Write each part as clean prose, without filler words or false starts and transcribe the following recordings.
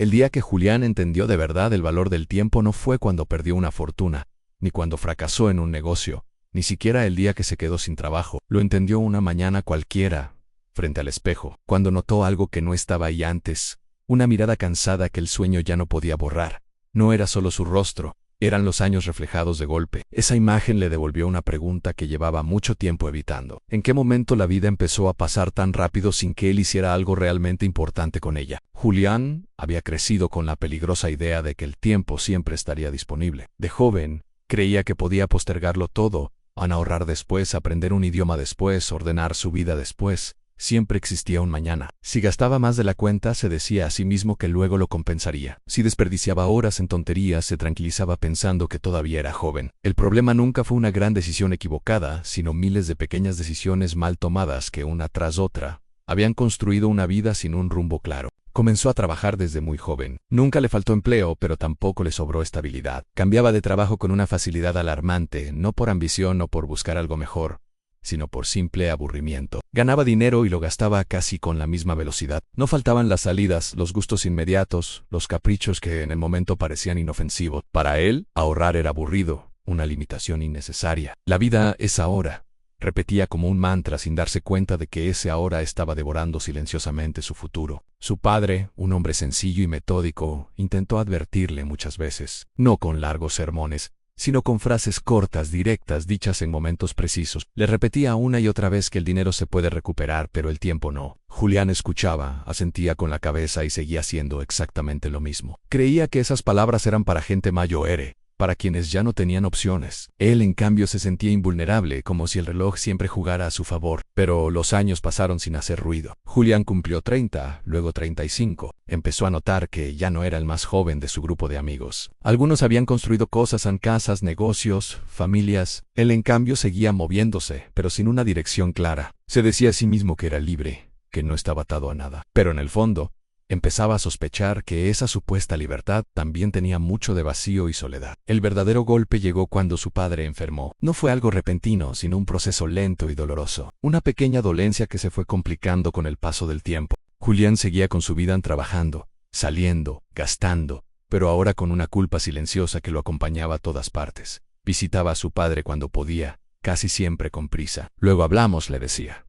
El día que Julián entendió de verdad el valor del tiempo no fue cuando perdió una fortuna, ni cuando fracasó en un negocio, ni siquiera el día que se quedó sin trabajo. Lo entendió una mañana cualquiera, frente al espejo, cuando notó algo que no estaba ahí antes, una mirada cansada que el sueño ya no podía borrar. No era solo su rostro, eran los años reflejados de golpe. Esa imagen le devolvió una pregunta que llevaba mucho tiempo evitando. ¿En qué momento la vida empezó a pasar tan rápido sin que él hiciera algo realmente importante con ella? Julián había crecido con la peligrosa idea de que el tiempo siempre estaría disponible. De joven, creía que podía postergarlo todo, ahorrar después, aprender un idioma después, ordenar su vida después. Siempre existía un mañana. Si gastaba más de la cuenta, se decía a sí mismo que luego lo compensaría. Si desperdiciaba horas en tonterías, se tranquilizaba pensando que todavía era joven. El problema nunca fue una gran decisión equivocada, sino miles de pequeñas decisiones mal tomadas que una tras otra habían construido una vida sin un rumbo claro. Comenzó a trabajar desde muy joven. Nunca le faltó empleo, pero tampoco le sobró estabilidad. Cambiaba de trabajo con una facilidad alarmante, no por ambición o por buscar algo mejor, sino por simple aburrimiento. Ganaba dinero y lo gastaba casi con la misma velocidad. No faltaban las salidas, los gustos inmediatos, los caprichos que en el momento parecían inofensivos. Para él, ahorrar era aburrido, una limitación innecesaria. La vida es ahora, repetía como un mantra sin darse cuenta de que ese ahora estaba devorando silenciosamente su futuro. Su padre, un hombre sencillo y metódico, intentó advertirle muchas veces, no con largos sermones, sino con frases cortas, directas, dichas en momentos precisos. Le repetía una y otra vez que el dinero se puede recuperar, pero el tiempo no. Julián escuchaba, asentía con la cabeza y seguía haciendo exactamente lo mismo. Creía que esas palabras eran para gente mayor, para quienes ya no tenían opciones. Él, en cambio, se sentía invulnerable, como si el reloj siempre jugara a su favor. Pero los años pasaron sin hacer ruido. Julián cumplió 30, luego 35. Empezó a notar que ya no era el más joven de su grupo de amigos. Algunos habían construido cosas en casas, negocios, familias. Él, en cambio, seguía moviéndose, pero sin una dirección clara. Se decía a sí mismo que era libre, que no estaba atado a nada. Pero en el fondo, empezaba a sospechar que esa supuesta libertad también tenía mucho de vacío y soledad. El verdadero golpe llegó cuando su padre enfermó. No fue algo repentino, sino un proceso lento y doloroso. Una pequeña dolencia que se fue complicando con el paso del tiempo. Julián seguía con su vida trabajando, saliendo, gastando, pero ahora con una culpa silenciosa que lo acompañaba a todas partes. Visitaba a su padre cuando podía, casi siempre con prisa. Luego hablamos, le decía.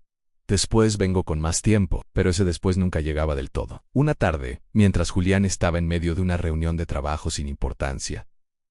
Después vengo con más tiempo, pero ese después nunca llegaba del todo. Una tarde, mientras Julián estaba en medio de una reunión de trabajo sin importancia,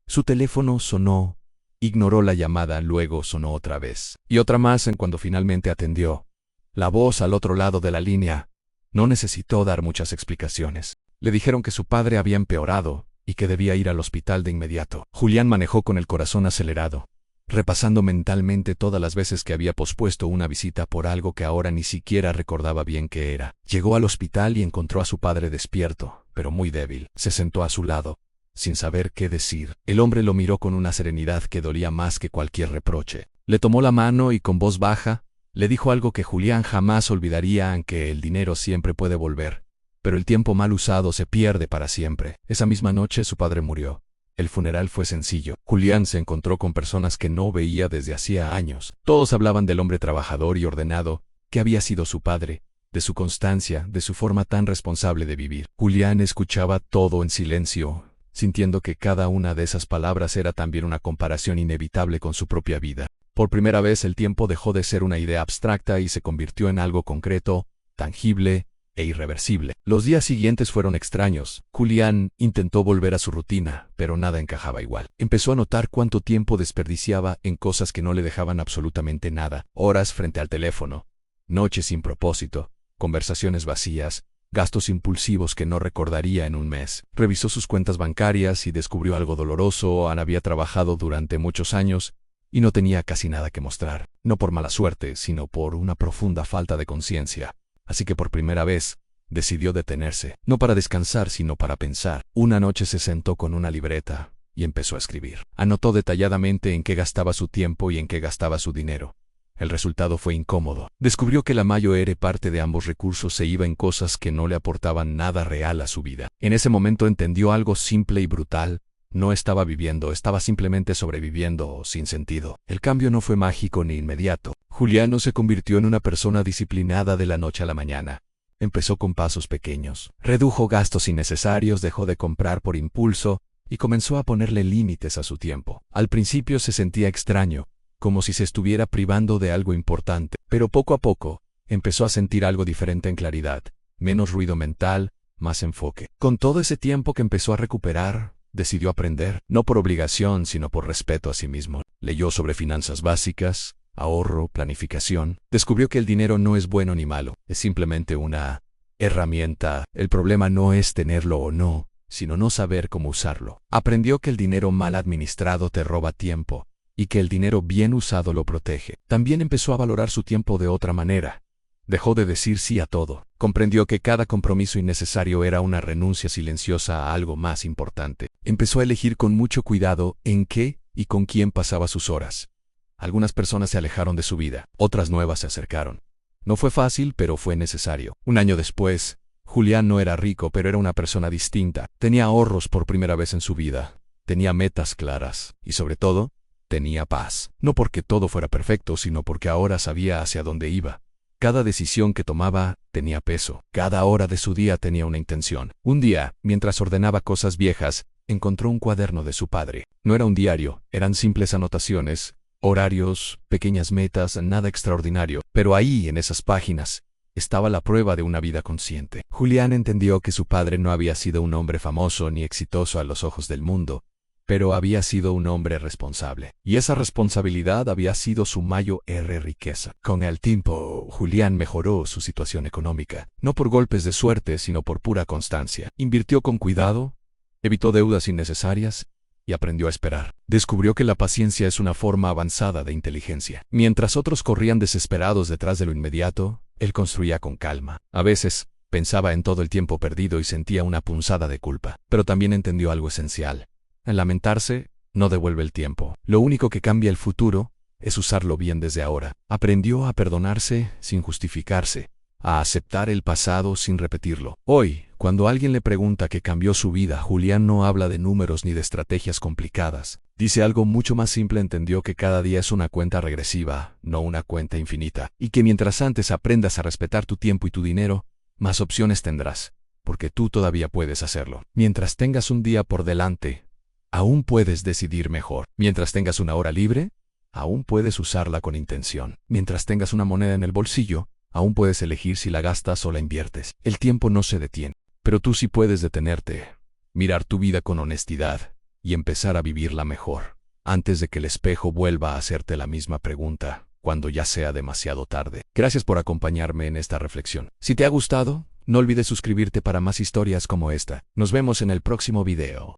su teléfono sonó, ignoró la llamada, luego sonó otra vez, y otra más en cuando finalmente atendió. La voz al otro lado de la línea no necesitó dar muchas explicaciones. Le dijeron que su padre había empeorado y que debía ir al hospital de inmediato. Julián manejó con el corazón acelerado, repasando mentalmente todas las veces que había pospuesto una visita por algo que ahora ni siquiera recordaba bien qué era. Llegó al hospital y encontró a su padre despierto, pero muy débil. Se sentó a su lado, sin saber qué decir. El hombre lo miró con una serenidad que dolía más que cualquier reproche. Le tomó la mano y con voz baja, le dijo algo que Julián jamás olvidaría, aunque el dinero siempre puede volver, pero el tiempo mal usado se pierde para siempre. Esa misma noche su padre murió. El funeral fue sencillo. Julián se encontró con personas que no veía desde hacía años. Todos hablaban del hombre trabajador y ordenado que había sido su padre, de su constancia, de su forma tan responsable de vivir. Julián escuchaba todo en silencio, sintiendo que cada una de esas palabras era también una comparación inevitable con su propia vida. Por primera vez el tiempo dejó de ser una idea abstracta y se convirtió en algo concreto, tangible e irreversible. Los días siguientes fueron extraños. Julián intentó volver a su rutina, pero nada encajaba igual. Empezó a notar cuánto tiempo desperdiciaba en cosas que no le dejaban absolutamente nada. Horas frente al teléfono, noches sin propósito, conversaciones vacías, gastos impulsivos que no recordaría en un mes. Revisó sus cuentas bancarias y descubrió algo doloroso. Había trabajado durante muchos años y no tenía casi nada que mostrar. No por mala suerte, sino por una profunda falta de conciencia. Así que por primera vez, decidió detenerse, no para descansar sino para pensar. Una noche se sentó con una libreta y empezó a escribir. Anotó detalladamente en qué gastaba su tiempo y en qué gastaba su dinero. El resultado fue incómodo. Descubrió que la mayor parte de ambos recursos se iba en cosas que no le aportaban nada real a su vida. En ese momento entendió algo simple y brutal. No estaba viviendo, estaba simplemente sobreviviendo sin sentido. El cambio no fue mágico ni inmediato. Julián no se convirtió en una persona disciplinada de la noche a la mañana. Empezó con pasos pequeños. Redujo gastos innecesarios, dejó de comprar por impulso y comenzó a ponerle límites a su tiempo. Al principio se sentía extraño, como si se estuviera privando de algo importante, pero poco a poco empezó a sentir algo diferente en claridad, menos ruido mental, más enfoque. Con todo ese tiempo que empezó a recuperar, decidió aprender, no por obligación, sino por respeto a sí mismo. Leyó sobre finanzas básicas, ahorro, planificación. Descubrió que el dinero no es bueno ni malo, es simplemente una herramienta. El problema no es tenerlo o no, sino no saber cómo usarlo. Aprendió que el dinero mal administrado te roba tiempo, y que el dinero bien usado lo protege. También empezó a valorar su tiempo de otra manera. Dejó de decir sí a todo. Comprendió que cada compromiso innecesario era una renuncia silenciosa a algo más importante. Empezó a elegir con mucho cuidado en qué y con quién pasaba sus horas. Algunas personas se alejaron de su vida, otras nuevas se acercaron. No fue fácil, pero fue necesario. Un año después, Julián no era rico, pero era una persona distinta. Tenía ahorros por primera vez en su vida. Tenía metas claras. Y sobre todo, tenía paz. No porque todo fuera perfecto, sino porque ahora sabía hacia dónde iba. Cada decisión que tomaba tenía peso. Cada hora de su día tenía una intención. Un día, mientras ordenaba cosas viejas, encontró un cuaderno de su padre. No era un diario, eran simples anotaciones, horarios, pequeñas metas, nada extraordinario. Pero ahí, en esas páginas, estaba la prueba de una vida consciente. Julián entendió que su padre no había sido un hombre famoso ni exitoso a los ojos del mundo, pero había sido un hombre responsable. Y esa responsabilidad había sido su mayor riqueza. Con el tiempo, Julián mejoró su situación económica, no por golpes de suerte, sino por pura constancia. Invirtió con cuidado, evitó deudas innecesarias y aprendió a esperar. Descubrió que la paciencia es una forma avanzada de inteligencia. Mientras otros corrían desesperados detrás de lo inmediato, él construía con calma. A veces, pensaba en todo el tiempo perdido y sentía una punzada de culpa. Pero también entendió algo esencial. El lamentarse no devuelve el tiempo. Lo único que cambia el futuro es usarlo bien desde ahora. Aprendió a perdonarse sin justificarse, a aceptar el pasado sin repetirlo. Hoy, cuando alguien le pregunta qué cambió su vida, Julián no habla de números ni de estrategias complicadas. Dice algo mucho más simple: entendió que cada día es una cuenta regresiva, no una cuenta infinita, y que mientras antes aprendas a respetar tu tiempo y tu dinero, más opciones tendrás, porque tú todavía puedes hacerlo. Mientras tengas un día por delante, aún puedes decidir mejor. Mientras tengas una hora libre, aún puedes usarla con intención. Mientras tengas una moneda en el bolsillo, aún puedes elegir si la gastas o la inviertes. El tiempo no se detiene, pero tú sí puedes detenerte, mirar tu vida con honestidad y empezar a vivirla mejor, antes de que el espejo vuelva a hacerte la misma pregunta, cuando ya sea demasiado tarde. Gracias por acompañarme en esta reflexión. Si te ha gustado, no olvides suscribirte para más historias como esta. Nos vemos en el próximo video.